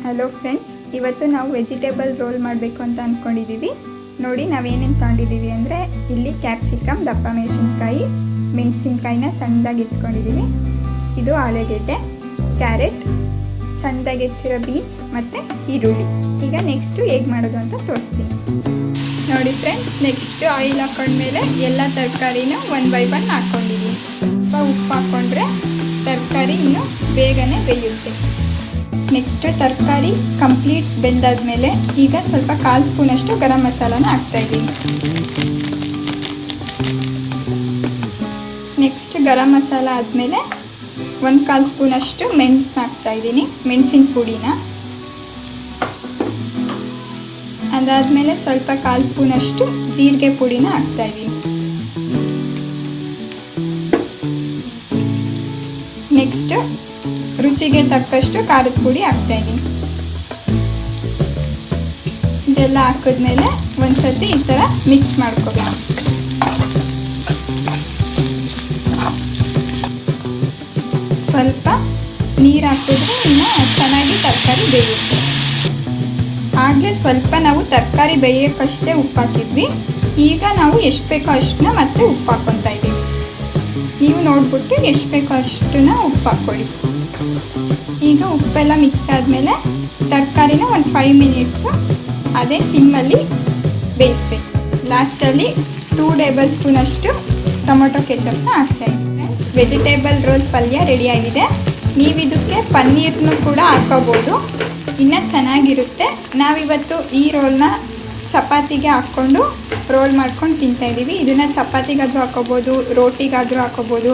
Hello friends, ಇವತ್ತು ನಾವು vegetable roll ಮಾಡಬೇಕು ಅಂತ ಅಂದ್ಕೊಂಡಿದ್ದೀವಿ. ನೋಡಿ ನಾವೇನೇನು ತಗೊಂಡಿದ್ದೀವಿ ಅಂದರೆ, ಇಲ್ಲಿ ಕ್ಯಾಪ್ಸಿಕಮ್, ದಪ್ಪ ಮೆಣಸಿನ್ಕಾಯಿ, ಮೆಣಸಿನ್ಕಾಯಿನ ಸಣ್ಣದಾಗಿ ಹೆಚ್ಕೊಂಡಿದ್ದೀವಿ. ಇದು ಆಲೂಗೆಡ್ಡೆ, ಕ್ಯಾರೆಟ್, ಸಣ್ಣದಾಗಿ ಹೆಚ್ಚಿರೋ ಬೀನ್ಸ್ ಮತ್ತು ಈರುಳ್ಳಿ. ಈಗ ನೆಕ್ಸ್ಟು ಹೇಗೆ ಮಾಡೋದು ಅಂತ ತೋರಿಸ್ತೀನಿ. ನೋಡಿ ಫ್ರೆಂಡ್ಸ್, ನೆಕ್ಸ್ಟು ಆಯಿಲ್ ಹಾಕೊಂಡ್ಮೇಲೆ ಎಲ್ಲ ತರಕಾರಿನೂ 1 by 1 ಹಾಕ್ಕೊಂಡಿದ್ದೀನಿ. ಸ್ವಲ್ಪ ಉಪ್ಪು ಹಾಕ್ಕೊಂಡ್ರೆ ತರಕಾರಿ ಇನ್ನೂ ಬೇಗನೆ ಬೇಯುತ್ತೆ. ನೆಕ್ಸ್ಟು ತರಕಾರಿ ಕಂಪ್ಲೀಟ್ ಬೆಂದಾದ್ಮೇಲೆ ಈಗ ಸ್ವಲ್ಪ 1/4 ಸ್ಪೂನಷ್ಟು ಗರಂ ಮಸಾಲಾನ ಹಾಕ್ತಾಯಿದ್ದೀನಿ. ನೆಕ್ಸ್ಟ್ ಗರಂ ಮಸಾಲ ಆದಮೇಲೆ 1/4 ಸ್ಪೂನಷ್ಟು ಮೆಣಸು ಹಾಕ್ತಾಯಿದ್ದೀನಿ, ಮೆಣಸಿನ ಪುಡಿನ. ಅದಾದಮೇಲೆ ಸ್ವಲ್ಪ 1/4 ಸ್ಪೂನಷ್ಟು ಜೀರಿಗೆ ಪುಡಿನ ಹಾಕ್ತಾಯಿದ್ದೀನಿ. ನೆಕ್ಸ್ಟ್ ರುಚಿಗೆ ತಕ್ಕಷ್ಟು ಖಾರದ ಪುಡಿ ಹಾಕ್ತಾಯಿದ್ದೀನಿ. ಇದೆಲ್ಲ ಹಾಕಿದ್ಮೇಲೆ ಒಂದ್ಸತಿ ಈ ಥರ ಮಿಕ್ಸ್ ಮಾಡ್ಕೋಬೇಕು. ಸ್ವಲ್ಪ ನೀರು ಹಾಕಿದ್ರೆ ಇನ್ನು ಚೆನ್ನಾಗಿ ತರಕಾರಿ ಬೇಯುತ್ತೆ. ಆಗಲೇ ಸ್ವಲ್ಪ ನಾವು ತರಕಾರಿ ಬೇಯೋಕ್ಕಷ್ಟೇ ಉಪ್ಪು ಹಾಕಿದ್ವಿ. ಈಗ ನಾವು ಎಷ್ಟು ಬೇಕೋ ಅಷ್ಟನ್ನ ಮತ್ತೆ ಉಪ್ಪು ಹಾಕ್ಕೊತಾ ಇದ್ದೀವಿ. ನೀವು ನೋಡ್ಬಿಟ್ಟು ಎಷ್ಟು ಬೇಕೋ ಅಷ್ಟನ್ನ ಉಪ್ಪು ಹಾಕ್ಕೊಳ್ಳಿ. ಈಗ ಉಪ್ಪೆಲ್ಲ ಮಿಕ್ಸ್ ಆದಮೇಲೆ ತರಕಾರಿನ ಒಂದು 5 ಮಿನಿಟ್ಸು ಅದೇ ಸಿಮ್ಮಲ್ಲಿ ಬೇಯಿಸ್ಬೇಕು. ಲಾಸ್ಟಲ್ಲಿ 2 ಟೇಬಲ್ ಸ್ಪೂನಷ್ಟು ಟೊಮೊಟೊ ಕೆಚಪ್ನ ಹಾಕ್ತಾಯಿದ್ದೀನಿ. ವೆಜಿಟೇಬಲ್ ರೋಲ್ ಪಲ್ಯ ರೆಡಿಯಾಗಿದೆ. ನೀವು ಇದಕ್ಕೆ ಪನ್ನೀರ್ನೂ ಕೂಡ ಹಾಕೋಬೋದು, ಇನ್ನೂ ಚೆನ್ನಾಗಿರುತ್ತೆ. ನಾವಿವತ್ತು ಈ ರೋಲ್ನ ಚಪಾತಿಗೆ ಹಾಕ್ಕೊಂಡು ರೋಲ್ ಮಾಡ್ಕೊಂಡು ತಿಂತಾಯಿದ್ದೀವಿ. ಇದನ್ನು ಚಪಾತಿಗಾದರೂ ಹಾಕೋಬೋದು, ರೋಟಿಗಾದರೂ ಹಾಕೋಬೋದು.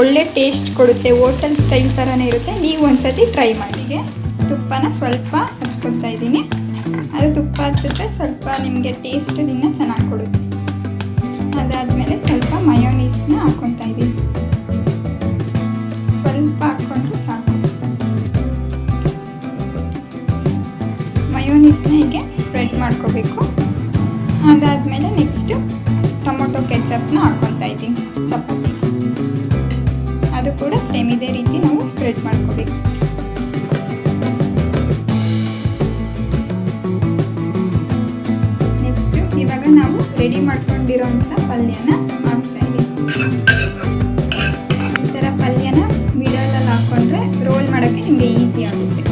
ಒಳ್ಳೆ ಟೇಸ್ಟ್ ಕೊಡುತ್ತೆ, ಹೋಟೆಲ್ ಸ್ಟೈಲ್ ಥರನೇ ಇರುತ್ತೆ. ನೀವು ಒಂದ್ಸತಿ ಟ್ರೈ ಮಾಡಿಗೆ. ತುಪ್ಪನ ಸ್ವಲ್ಪ ಹಚ್ಕೊತಾ ಇದ್ದೀನಿ. ಅದು ತುಪ್ಪ ಹಚ್ಚಿದ್ರೆ ಸ್ವಲ್ಪ ನಿಮಗೆ ಟೇಸ್ಟ್ ಇನ್ನೂ ಚೆನ್ನಾಗಿ ಕೊಡುತ್ತೆ. ಅದಾದಮೇಲೆ ಸ್ವಲ್ಪ ಮಯೋನೀಸ್ನ ಹಾಕ್ಕೊತಾ ಇದ್ದೀನಿ. ಸ್ವಲ್ಪ ಹಾಕ್ಕೊಂಡ್ರೆ ಸಾಕು. ಮಯೋನೀಸ್ನ ಹೀಗೆ ಸ್ಪ್ರೆಡ್ ಮಾಡ್ಕೋಬೇಕು. ಅದಾದಮೇಲೆ ನೆಕ್ಸ್ಟು ಟೊಮೊಟೊ ಕೆಚಪ್ನ ಹಾಕ್ಕೊತಾ ಇದ್ದೀನಿ ಚಪಾತಿ. ಅದು ಕೂಡ ಸೇಮ್ ಇದೇ ರೀತಿ ನಾವು ಸ್ಪ್ರೆಡ್ ಮಾಡ್ಕೋಬೇಕು. ನೆಕ್ಸ್ಟು ಇವಾಗ ನಾವು ರೆಡಿ ಮಾಡ್ಕೊಂಡಿರೋಂಥ ಪಲ್ಯನ ಹಾಕ್ತಾ ಇದ್ದೀವಿ. ಈ ಥರ ಪಲ್ಯನ ಮಿಡಲಲ್ಲಿ ಹಾಕ್ಕೊಂಡ್ರೆ ರೋಲ್ ಮಾಡೋಕ್ಕೆ ನಿಮಗೆ ಈಸಿ ಆಗುತ್ತೆ.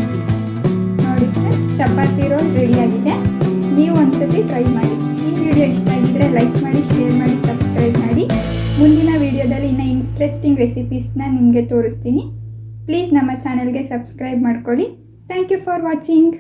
ನೋಡಿ ಫ್ರೆಂಡ್ಸ್, ಚಪಾತಿ ರೋಲ್ ರೆಡಿಯಾಗಿದೆ. ನೀವು ಒಂದ್ಸತಿ ಟ್ರೈ ಮಾಡಿ. ಈ ವಿಡಿಯೋ ಇಷ್ಟ ಆಗಿದ್ದರೆ ಲೈಕ್ ಮಾಡಿ, ಶೇರ್ ಮಾಡಿ, ಸಬ್ಸ್ಕ್ರೈಬ್ ಮಾಡಿ. ಮುಂದಿನ ವಿಡಿಯೋದಲ್ಲಿ ಇನ್ನೂ ಇಂಟ್ರೆಸ್ಟಿಂಗ್ ರೆಸಿಪೀಸ್ನ ನಿಮಗೆ ತೋರಿಸ್ತೀನಿ. ಪ್ಲೀಸ್ ನಮ್ಮ ಚಾನಲ್ಗೆ ಸಬ್ಸ್ಕ್ರೈಬ್ ಮಾಡ್ಕೊಳ್ಳಿ. Thank you for watching.